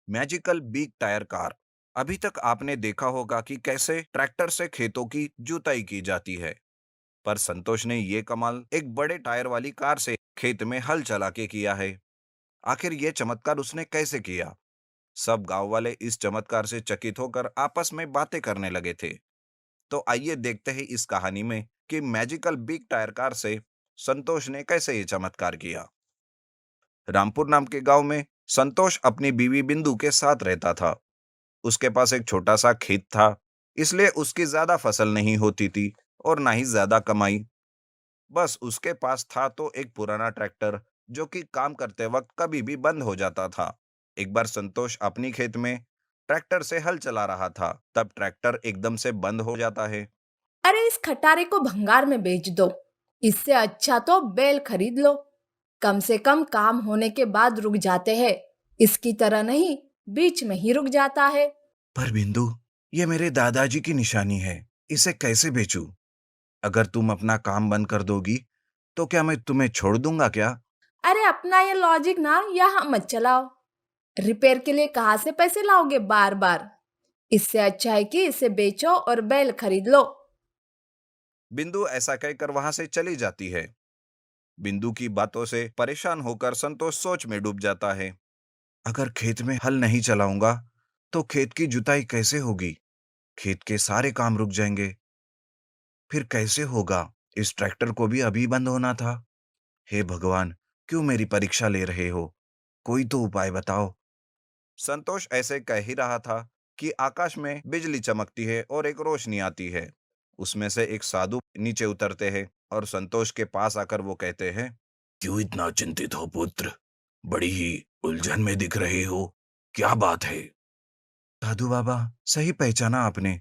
Magical big tyre car. अभी तक आपने देखा होगा कि कैसे ट्रैक्टर से खेतों की जुताई की जाती है, पर संतोष ने ये कमाल एक बड़े टायर वाली कार से खेत में हल चला के किया है। आखिर ये चमत्कार उसने कैसे किया? सब गांव वाले इस चमत्कार से चकित होकर आपस में बातें करने लगे थे। तो आइए देखते हैं इस कहानी में कि मैजिकल बिग टायर कार से संतोष ने कैसे ये चमत्कार किया। रामपुर नाम के गांव में संतोष अपनी बीवी बिंदु के साथ रहता था। उसके पास एक छोटा सा खेत था, इसलिए उसकी ज्यादा फसल नहीं होती थी और ना ही ज्यादा कमाई। बस उसके पास था तो एक पुराना ट्रैक्टर, जो कि काम करते वक्त कभी भी बंद हो जाता था। एक बार संतोष अपनी खेत में ट्रैक्टर से हल चला रहा था, तब ट्रैक्टर एकदम से बंद हो जाता है। अरे इस खटारे को भंगार में बेच दो। इससे अच्छा तो बैल खरीद लो। कम से कम काम होने के बाद रुक जाते हैं। इसकी तरह नहीं, बीच में ही रुक जाता है। पर बिंदु, ये मेरे दादाजी की निशानी है। इसे कैसे बेचूं? अगर तुम अपना काम बंद कर दोगी, तो क्या मैं तुम्हें छोड़ दूंगा क्या? अरे अपना ये लॉजिक ना यहाँ मत चलाओ। रिपेयर के लिए कहाँ से पैसे लाओगे बार बार। इससे अच्छा है कि इसे बेचो और बैल खरीद लो। बिंदु ऐसा कहकर वहां से चली जाती है। बिंदु की बातों से परेशान होकर संतोष सोच में डूब जाता है। अगर खेत में हल नहीं चलाऊंगा, तो खेत की जुताई कैसे होगी? खेत के सारे काम रुक जाएंगे। फिर कैसे होगा? इस ट्रैक्टर को भी अभी बंद होना था। हे भगवान, क्यों मेरी परीक्षा ले रहे हो? कोई तो उपाय बताओ। संतोष ऐसे कह ही रहा था कि आकाश में बिजली चमकती है और एक रोशनी आती है। उसमें से एक साधु नीचे उतरते हैं और संतोष के पास आकर वो कहते हैं, क्यों इतना चिंतित हो पुत्र? बड़ी ही उलझन में दिख रहे हो। क्या बात है? साधु बाबा, सही पहचाना आपने।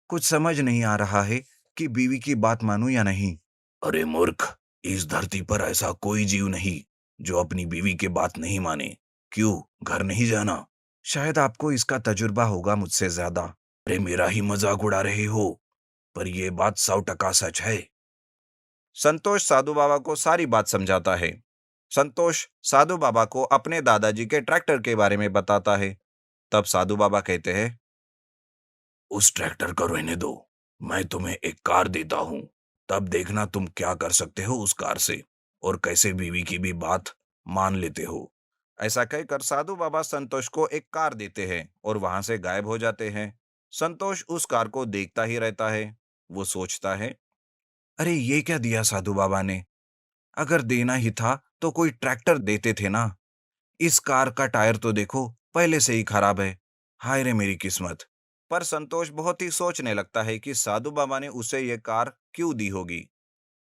कुछ समझ नहीं आ रहा है कि बीवी की बात मानूं या नहीं। अरे मूर्ख, इस धरती पर ऐसा कोई जीव नहीं जो अपनी बीवी की बात नहीं माने। क्यों, घर नहीं जाना? शायद आपको इसका तजुर्बा होगा मुझसे ज्यादा। अरे मेरा ही मजाक उड़ा रहे हो, पर यह बात 100% सच है। संतोष साधु बाबा को सारी बात समझाता है। संतोष साधु बाबा को अपने दादाजी के ट्रैक्टर के बारे में बताता है। तब साधु बाबा कहते हैं, उस ट्रैक्टर को रहने दो। मैं तुम्हें एक कार देता हूं। तब देखना तुम क्या कर सकते हो उस कार से, और कैसे बीवी की भी बात मान लेते हो। ऐसा कहकर साधु बाबा संतोष को एक कार देते हैं और वहां से गायब हो जाते हैं। संतोष उस कार को देखता ही रहता है। वो सोचता है, अरे ये क्या दिया साधु बाबा ने? अगर देना ही था तो कोई ट्रैक्टर देते थे ना। इस कार का टायर तो देखो, पहले से ही खराब है। हाय रे मेरी किस्मत। पर संतोष बहुत ही सोचने लगता है कि साधु बाबा ने उसे ये कार क्यों दी होगी।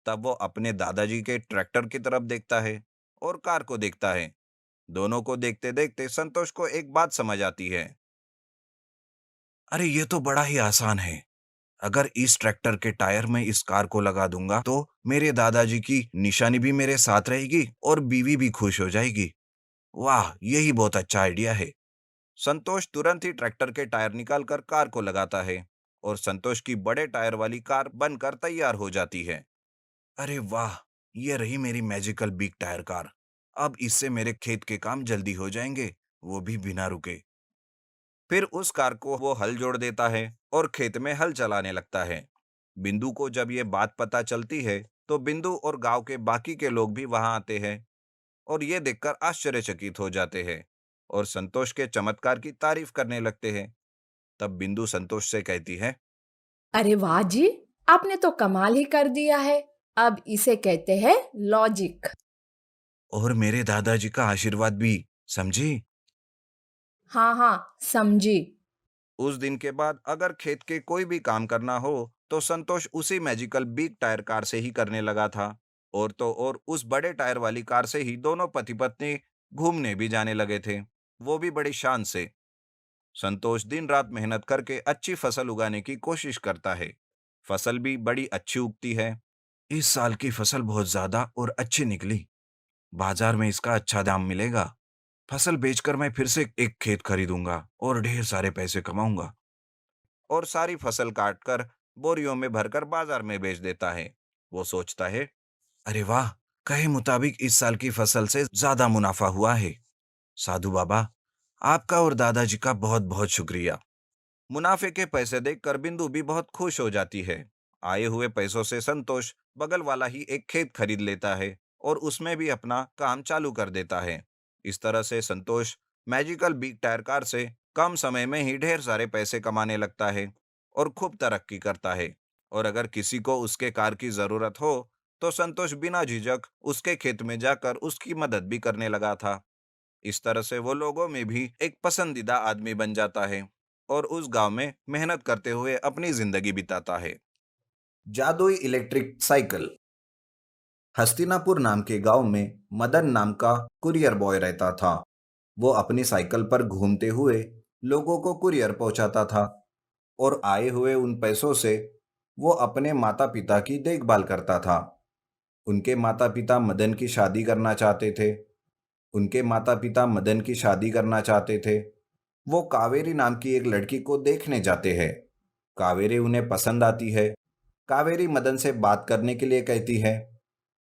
तब वो अपने दादाजी के ट्रैक्टर की तरफ देखता है और कार को देखता है। दोनों को देखते देखते संतोष को एक बात समझ आती है। अरे ये तो बड़ा ही आसान है। अगर इस ट्रैक्टर के टायर में इस कार को लगा दूंगा, तो मेरे दादाजी की निशानी भी मेरे साथ रहेगी और बीवी भी खुश हो जाएगी। वाह, यही बहुत अच्छा आइडिया है। संतोष तुरंत ही ट्रैक्टर के टायर निकालकर कार को लगाता है और संतोष की बड़े टायर वाली कार बनकर तैयार हो जाती है। अरे वाह, ये रही मेरी मैजिकल बिग टायर कार। अब इससे मेरे खेत के काम जल्दी हो जाएंगे, वो भी बिना रुके। फिर उस कार को वो हल जोड़ देता है और खेत में हल चलाने लगता है। बिंदु को जब ये बात पता चलती है, तो बिंदु और गांव के बाकी के लोग भी वहां आते हैं और ये देखकर आश्चर्यचकित हो जाते हैं और संतोष के चमत्कार की तारीफ करने लगते हैं। तब बिंदु संतोष से कहती है, अरे वाह जी, आपने तो कमाल ही कर दिया है। अब इसे कहते हैं लॉजिक। और मेरे दादाजी का आशीर्वाद भी, समझी? हाँ हाँ, समझी। उस दिन के बाद अगर खेत के कोई भी काम करना हो, तो संतोष उसी मैजिकल बिग टायर कार से ही करने लगा था। और तो और उस बड़े टायर वाली कार से ही दोनों पति पत्नी घूमने भी जाने लगे थे, वो भी बड़ी शान से। संतोष दिन रात मेहनत करके अच्छी फसल उगाने की कोशिश करता है। फसल भी बड़ी अच्छी उगती है। इस साल की फसल बहुत ज्यादा और अच्छी निकली। बाजार में इसका अच्छा दाम मिलेगा। फसल बेचकर मैं फिर से एक खेत खरीदूंगा और ढेर सारे पैसे कमाऊंगा। और सारी फसल काटकर बोरियों में भरकर बाजार में बेच देता है। वो सोचता है, अरे वाह, कहे मुताबिक इस साल की फसल से ज्यादा मुनाफा हुआ है। साधु बाबा, आपका और दादाजी का बहुत बहुत शुक्रिया। मुनाफे के पैसे देखकर बिंदु भी बहुत खुश हो जाती है। आए हुए पैसों से संतोष बगल वाला ही एक खेत खरीद लेता है और उसमें भी अपना काम चालू कर देता है। इस तरह से संतोष मैजिकल बिग टायर कार से कम समय में ही ढेर सारे पैसे कमाने लगता है और खूब तरक्की करता है। और अगर किसी को उसके कार की जरूरत हो तो संतोष बिना झिझक उसके खेत में जाकर उसकी मदद भी करने लगा था। इस तरह से वो लोगों में भी एक पसंदीदा आदमी बन जाता है और उस गांव में मेहनत करते हुए अपनी जिंदगी बिताता है। जादुई इलेक्ट्रिक साइकिल। हस्तिनापुर नाम के गांव में मदन नाम का कुरियर बॉय रहता था। वो अपनी साइकिल पर घूमते हुए लोगों को कुरियर पहुंचाता था और आए हुए उन पैसों से वो अपने माता पिता की देखभाल करता था। उनके माता पिता मदन की शादी करना चाहते थे। उनके माता पिता मदन की शादी करना चाहते थे। वो कावेरी नाम की एक लड़की को देखने जाते हैं। कावेरी उन्हें पसंद आती है। कावेरी मदन से बात करने के लिए कहती है।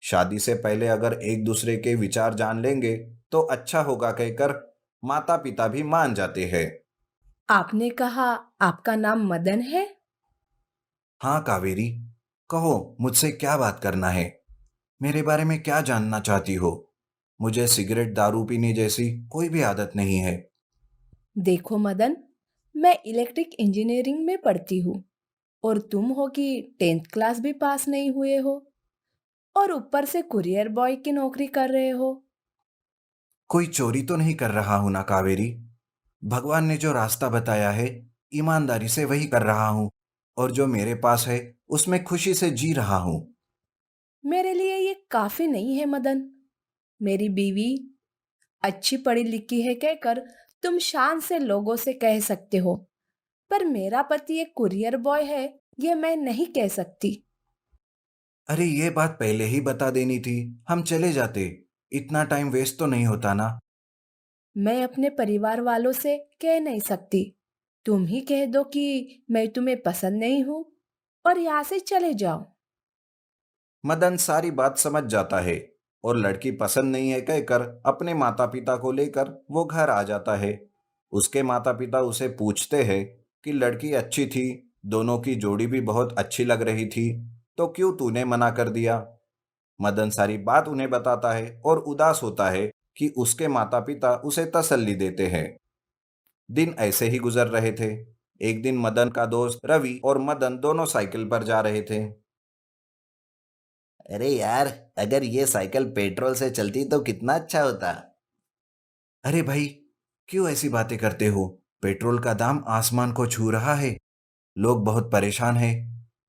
शादी से पहले अगर एक दूसरे के विचार जान लेंगे तो अच्छा होगा कहकर माता पिता भी मान जाते हैं। आपने कहा आपका नाम मदन है? हाँ कावेरी, कहो मुझसे क्या बात करना है। मेरे बारे में क्या जानना चाहती हो? मुझे सिगरेट दारू पीने जैसी कोई भी आदत नहीं है। देखो मदन, मैं इलेक्ट्रिक इंजीनियरिंग में पढ़ती हूँ और तुम हो कि 10th क्लास भी पास नहीं हुए हो और ऊपर से कुरियर बॉय की नौकरी कर रहे हो। कोई चोरी तो नहीं कर रहा हूं ना कावेरी। भगवान ने जो रास्ता बताया है, ईमानदारी से वही कर रहा हूँ और जो मेरे पास है उसमें खुशी से जी रहा हूँ। मेरे लिए ये काफी नहीं है मदन। मेरी बीवी अच्छी पढ़ी लिखी है कहकर तुम शान से लोगों से कह सकते हो, पर मेरा पति एक कुरियर बॉय है, ये मैं नहीं कह सकती। अरे ये बात पहले ही बता देनी थी, हम चले जाते। इतना टाइम वेस्ट तो नहीं होता ना। मैं अपने परिवार वालों से कह नहीं सकती। तुम ही कह दो कि मैं तुम्हें पसंद नहीं हूँ और यहाँ से चले जाओ। मदन सारी बात समझ जाता है और लड़की पसंद नहीं है कहकर अपने माता पिता को लेकर वो घर आ जाता है। उसके माता पिता उसे पूछते हैं कि लड़की अच्छी थी, दोनों की जोड़ी भी बहुत अच्छी लग रही थी, तो क्यों तूने मना कर दिया। मदन सारी बात उन्हें बताता है और उदास होता है कि उसके माता पिता उसे तसल्ली देते हैं। दिन ऐसे ही गुजर रहे थे। एक दिन मदन का दोस्त रवि और मदन दोनों साइकिल पर जा रहे थे। अरे यार, अगर ये साइकिल पेट्रोल से चलती तो कितना अच्छा होता। अरे भाई, क्यों ऐसी बातें करते हो? पेट्रोल का दाम आसमान को छू रहा है। लोग बहुत परेशान हैं।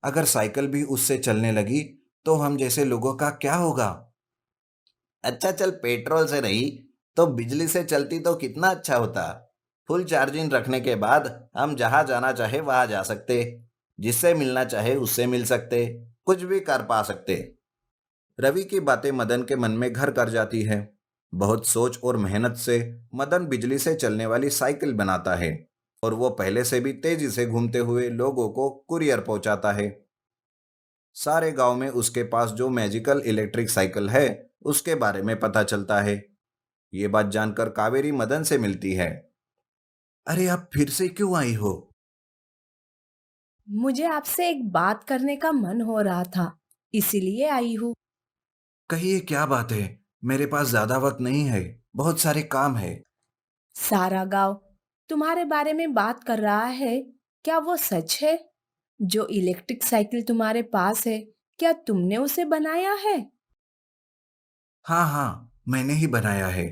अगर साइकिल भी उससे चलने लगी तो हम जैसे लोगों का क्या होगा? अच्छा चल, पेट्रोल से नहीं तो बिजली से चलती तो कितना अच्छा होता। फुल चार्जिंग रखने के बाद हम जहां जाना चाहे वहां जा सकते, जिससे मिलना चाहे उससे मिल सकते, कुछ भी कर पा सकते। रवि की बातें मदन के मन में घर कर जाती है। बहुत सोच और मेहनत से मदन बिजली से चलने वाली साइकिल बनाता है और वो पहले से भी तेजी से घूमते हुए लोगों को कुरियर पहुंचाता है। सारे गांव में उसके पास जो मैजिकल इलेक्ट्रिक साइकिल है उसके बारे में पता चलता है। ये बात जानकर कावेरी मदन से मिलती है। अरे आप फिर से क्यों आई हो? मुझे आपसे एक बात करने का मन हो रहा था, इसीलिए आई हूँ। कहिए क्या बात है। मेरे पास ज्यादा वक्त नहीं है, बहुत सारे काम है। सारा गांव तुम्हारे बारे में बात कर रहा है, क्या वो सच है? जो इलेक्ट्रिक साइकिल तुम्हारे पास है, क्या तुमने उसे बनाया है? हाँ हाँ, मैंने ही बनाया है।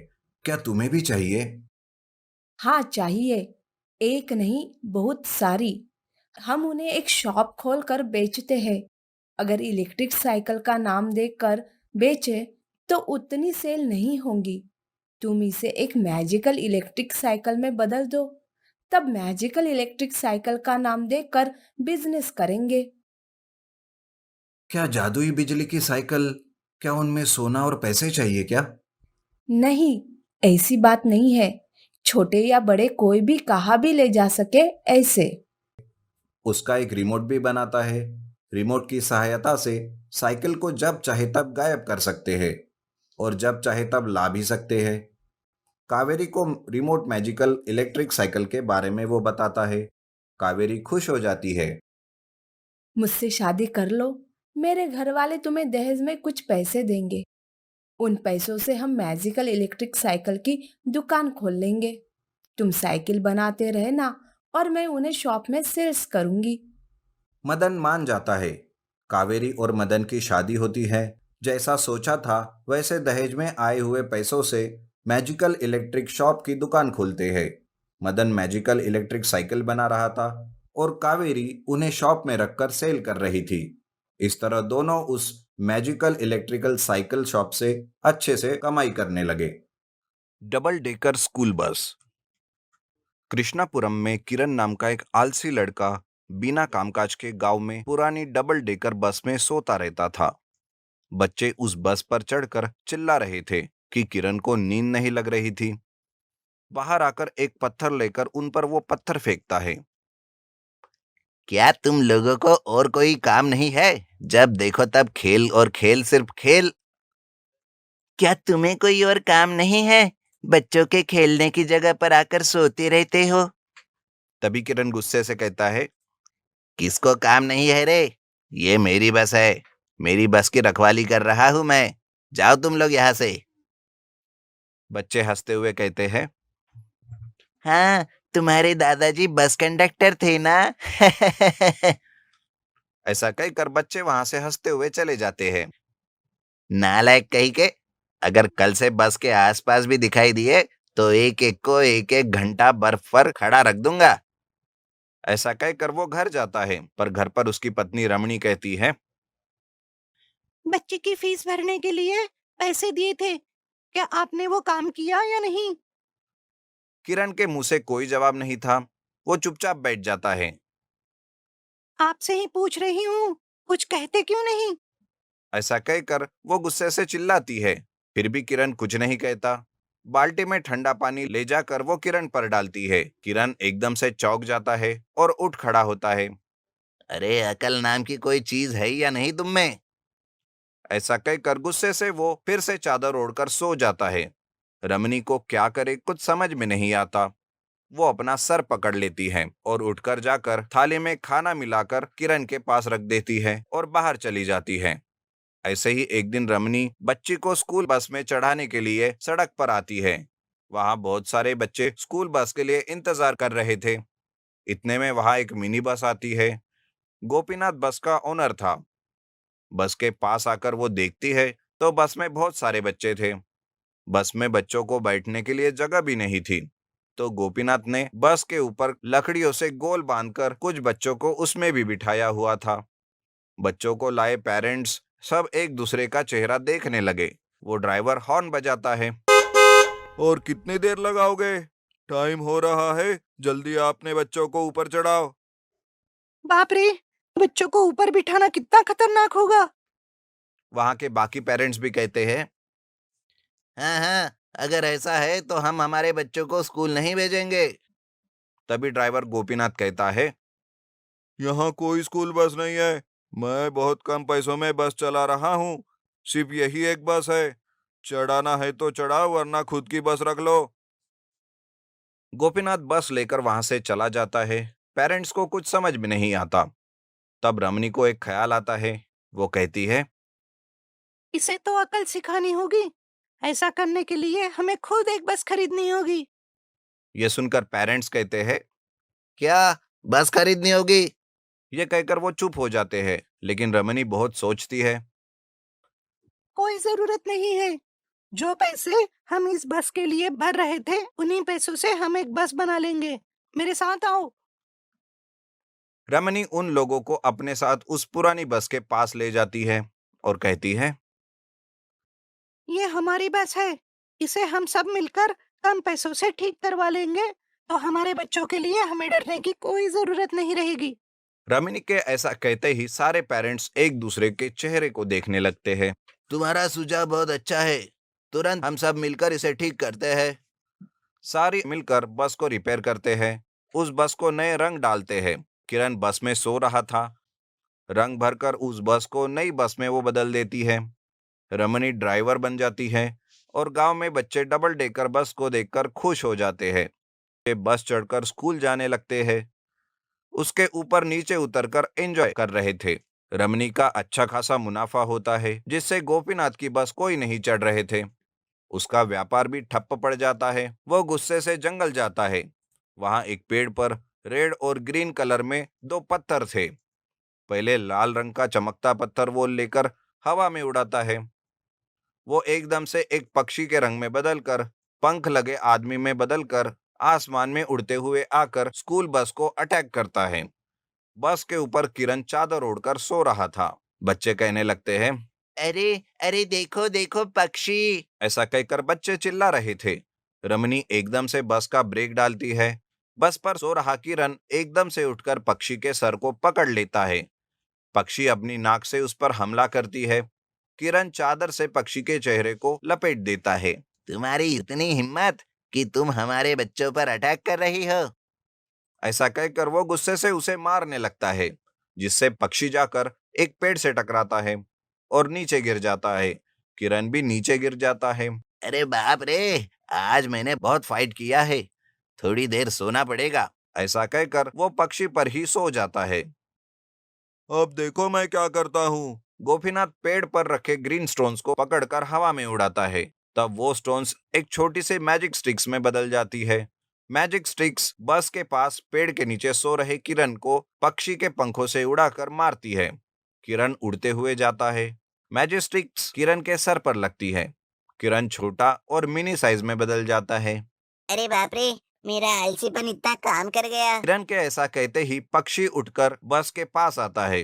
क्या तुम्हें भी चाहिए? हाँ चाहिए। एक नहीं, बहुत सारी। हम उन्हें एक शॉप खोल कर बेचते हैं। अगर इलेक्ट्रिक साइकिल का नाम देकर बेचे तो उतनी सेल नहीं होंगी। तुम इसे एक मैजिकल इलेक्ट्रिक साइकिल में बदल दो, तब मैजिकल इलेक्ट्रिक साइकिल का नाम देकर बिजनेस करेंगे। क्या जादुई बिजली की साइकिल? क्या उनमें सोना और पैसे चाहिए क्या? नहीं, ऐसी बात नहीं है। छोटे या बड़े कोई भी कहाँ भी ले जा सके ऐसे। उसका एक रिमोट भी बनाता है। रिमोट की सहायता से साइकिल को जब चाहे तब गायब कर सकते हैं और जब चाहे तब ला भी सकते हैं। कावेरी को रिमोट मैजिकल इलेक्ट्रिक साइकिल के बारे में वो बताता है। कावेरी खुश हो जाती है। मुझसे शादी कर लो, मेरे घर वाले तुम्हें दहेज में कुछ पैसे देंगे। उन पैसों से हम मैजिकल इलेक्ट्रिक साइकिल की दुकान खोल लेंगे। तुम साइकिल बनाते रहना और मैं उन्हें शॉप में सेल्स करूंगी। मदन मान जाता है। कावेरी और मदन की शादी होती है। जैसा सोचा था वैसे दहेज में आए हुए पैसों से मैजिकल इलेक्ट्रिक शॉप की दुकान खोलते हैं। मदन मैजिकल इलेक्ट्रिक साइकिल बना रहा था और कावेरी उन्हें शॉप में रखकर सेल कर रही थी। इस तरह दोनों उस मैजिकल इलेक्ट्रिकल साइकिल शॉप से अच्छे से कमाई करने लगे। Double decker school bus. Krishnapuram में किरण नाम का एक आलसी लड़का बिना कामकाज के गांव में पुरानी डबल डेकर बस में सोता रहता था। बच्चे उस बस पर चढ़कर चिल्ला रहे थे कि किरण को नींद नहीं लग रही थी। बाहर आकर एक पत्थर लेकर उन पर वो पत्थर फेंकता है। क्या तुम लोगों को और कोई काम नहीं है? जब देखो तब खेल और खेल, सिर्फ खेल। क्या तुम्हें कोई और काम नहीं है? बच्चों के खेलने की जगह पर आकर सोते रहते हो। तभी किरण गुस्से से कहता है, किसको काम नहीं है रे? ये मेरी बस है। मेरी बस की रखवाली कर रहा हूं मैं। जाओ तुम लोग यहाँ से। बच्चे हंसते हुए कहते हैं, हाँ, तुम्हारे दादाजी बस कंडक्टर थे ना? ऐसा कहकर बच्चे वहां से हंसते हुए चले जाते हैं। नालायक कहीं के, अगर कल से बस के आसपास भी दिखाई दिए तो एक एक को एक एक घंटा बर्फ पर खड़ा रख दूंगा। ऐसा कहकर वो घर जाता है, पर घर पर उसकी पत्नी रमणी कहती है, बच्चे की फीस भरने के लिए पैसे दिए थे, क्या आपने वो काम किया या नहीं? किरण के मुंह से कोई जवाब नहीं था। वो चुपचाप बैठ जाता है। आपसे ही पूछ रही हूँ, कुछ कहते क्यों नहीं? ऐसा कहकर वो गुस्से से चिल्लाती है। फिर भी किरण कुछ नहीं कहता। बाल्टी में ठंडा पानी ले जाकर वो किरण पर डालती है। किरण एकदम से चौंक जाता है और उठ खड़ा होता है। अरे, अकल नाम की कोई चीज है या नहीं तुम में? ऐसा कहकर गुस्से से वो फिर से चादर ओढ़कर सो जाता है। रमनी को क्या करे कुछ समझ में नहीं आता। वो अपना सर पकड़ लेती है और उठकर जाकर थाली में खाना मिलाकर किरण के पास रख देती है और बाहर चली जाती है। ऐसे ही एक दिन रमनी बच्ची को स्कूल बस में चढ़ाने के लिए सड़क पर आती है। वहां बहुत सारे बच्चे स्कूल बस के लिए इंतजार कर रहे थे। इतने में वहां एक मिनी बस आती है। गोपीनाथ बस का ओनर था। बस के पास आकर वो देखती है तो बस में बहुत सारे बच्चे थे। बस में बच्चों को बैठने के लिए जगह भी नहीं थी। तो गोपीनाथ ने बस के ऊपर लकड़ियों से गोल बांधकर कुछ बच्चों को उसमें भी बिठाया हुआ था। बच्चों को लाए पेरेंट्स सब एक दूसरे का चेहरा देखने लगे। वो ड्राइवर हॉर्न बजाता है। और कितनी देर लगाओगे? टाइम हो रहा है, जल्दी आपने बच्चों को ऊपर चढ़ाओ। बाप रे, बच्चों को ऊपर बिठाना कितना खतरनाक होगा। वहां के बाकी पेरेंट्स भी कहते हैं, हाँ हाँ, अगर ऐसा है तो हम हमारे बच्चों को स्कूल नहीं भेजेंगे। तभी ड्राइवर गोपीनाथ कहता है, यहाँ कोई स्कूल बस नहीं है। मैं बहुत कम पैसों में बस चला रहा हूँ। सिर्फ यही एक बस है। चढ़ाना है तो चढ़ाओ वरना खुद की बस रख लो। गोपीनाथ बस लेकर वहां से चला जाता है। पेरेंट्स को कुछ समझ में नहीं आता। तब रमनी को एक ख्याल आता है। वो कहती है, इसे तो अकल सिखानी होगी। ऐसा करने के लिए हमें खुद एक बस खरीदनी होगी। ये सुनकर पेरेंट्स कहते हैं, क्या बस खरीदनी होगी? ये कहकर वो चुप हो जाते हैं। लेकिन रमनी बहुत सोचती है। कोई जरूरत नहीं है। जो पैसे हम इस बस के लिए भर रहे थे, उन्हीं पैसों से हम एक बस बना लेंगे। मेरे साथ आओ। रमनी उन लोगों को अपने साथ उस पुरानी बस के पास ले जाती है और कहती है, ये हमारी बस है। इसे हम सब मिलकर कम पैसों से ठीक करवा लेंगे, तो हमारे बच्चों के लिए हमें डरने की कोई जरूरत नहीं रहेगी। रमनी के ऐसा कहते ही सारे पेरेंट्स एक दूसरे के चेहरे को देखने लगते हैं। तुम्हारा सुझाव बहुत अच्छा है। तुरंत हम सब मिलकर इसे ठीक करते हैं। सारे मिलकर बस को रिपेयर करते हैं। उस बस को नए रंग डालते हैं। किरण बस में सो रहा था। रंग भरकर उस बस को नई बस में वो बदल देती है। रमनी ड्राइवर बन जाती है और गांव में बच्चे डबल डेकर बस को देखकर खुश हो जाते हैं। वे बस चढ़कर स्कूल जाने लगते हैं। उसके ऊपर नीचे उतरकर एंजॉय कर रहे थे। रमनी का अच्छा खासा मुनाफा होता है, जिससे गोपीनाथ की बस कोई नहीं चढ़ रहे थे। उसका व्यापार भी ठप्प पड़ जाता है। वो गुस्से से जंगल जाता है। वहां एक पेड़ पर रेड और ग्रीन कलर में दो पत्थर थे। पहले लाल रंग का चमकता पत्थर वो लेकर हवा में उड़ाता है। वो एकदम से एक पक्षी के रंग में बदलकर, पंख लगे आदमी में बदलकर आसमान में उड़ते हुए आकर स्कूल बस को अटैक करता है। बस के ऊपर किरण चादर ओढ़कर सो रहा था। बच्चे कहने लगते हैं, अरे अरे देखो देखो पक्षी। ऐसा कहकर बच्चे चिल्ला रहे थे। रमनी एकदम से बस का ब्रेक डालती है। बस पर सो रहा किरण एकदम से उठकर पक्षी के सर को पकड़ लेता है। पक्षी अपनी नाक से उस पर हमला करती है। किरण चादर से पक्षी के चेहरे को लपेट देता है। तुम्हारी इतनी हिम्मत कि तुम हमारे बच्चों पर अटैक कर रही हो। ऐसा कहकर वो गुस्से से उसे मारने लगता है, जिससे पक्षी जाकर एक पेड़ से टकराता है और नीचे गिर जाता है। किरण भी नीचे गिर जाता है। अरे बाप रे, आज मैंने बहुत फाइट किया है, थोड़ी देर सोना पड़ेगा। ऐसा कहकर वो पक्षी पर ही सो जाता है। अब देखो मैं क्या करता हूँ। गोपीनाथ पेड़ पर रखे ग्रीन स्टोन्स को पकड़कर हवा में उड़ाता है। तब वो स्टोन्स एक छोटी सी मैजिक स्टिक्स में बदल जाती है। मैजिक स्टिक्स बस के पास पेड़ के नीचे सो रहे किरण को पक्षी के पंखों से उड़ाकर मारती है। किरण उड़ते हुए जाता है। मैजिक स्टिक्स किरण के सर पर लगती है। किरण छोटा और मिनी साइज में बदल जाता है। अरे बाप रे, मेरा आलसीपन इतना काम कर गया। किरण के ऐसा कहते ही पक्षी उठकर बस के पास आता है।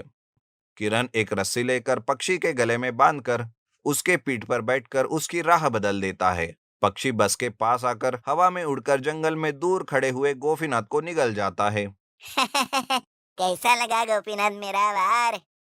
किरण एक रस्सी लेकर पक्षी के गले में बांधकर उसके पीठ पर बैठकर उसकी राह बदल देता है। पक्षी बस के पास आकर हवा में उड़कर जंगल में दूर खड़े हुए गोपीनाथ को निगल जाता है। कैसा लगा गोपीनाथ मेरा वार?